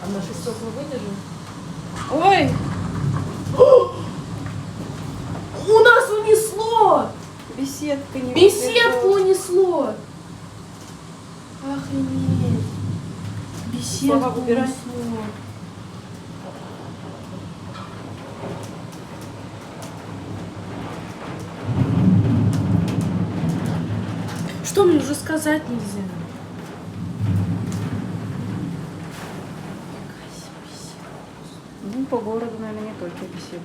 А наши стекла выдержим? Ой! У нас унесло! Беседка не Беседку унесло! Охренеть! Беседку Слова убирай. унесло. Что мне уже сказать нельзя? Ну, по городу, наверное, не только беседки.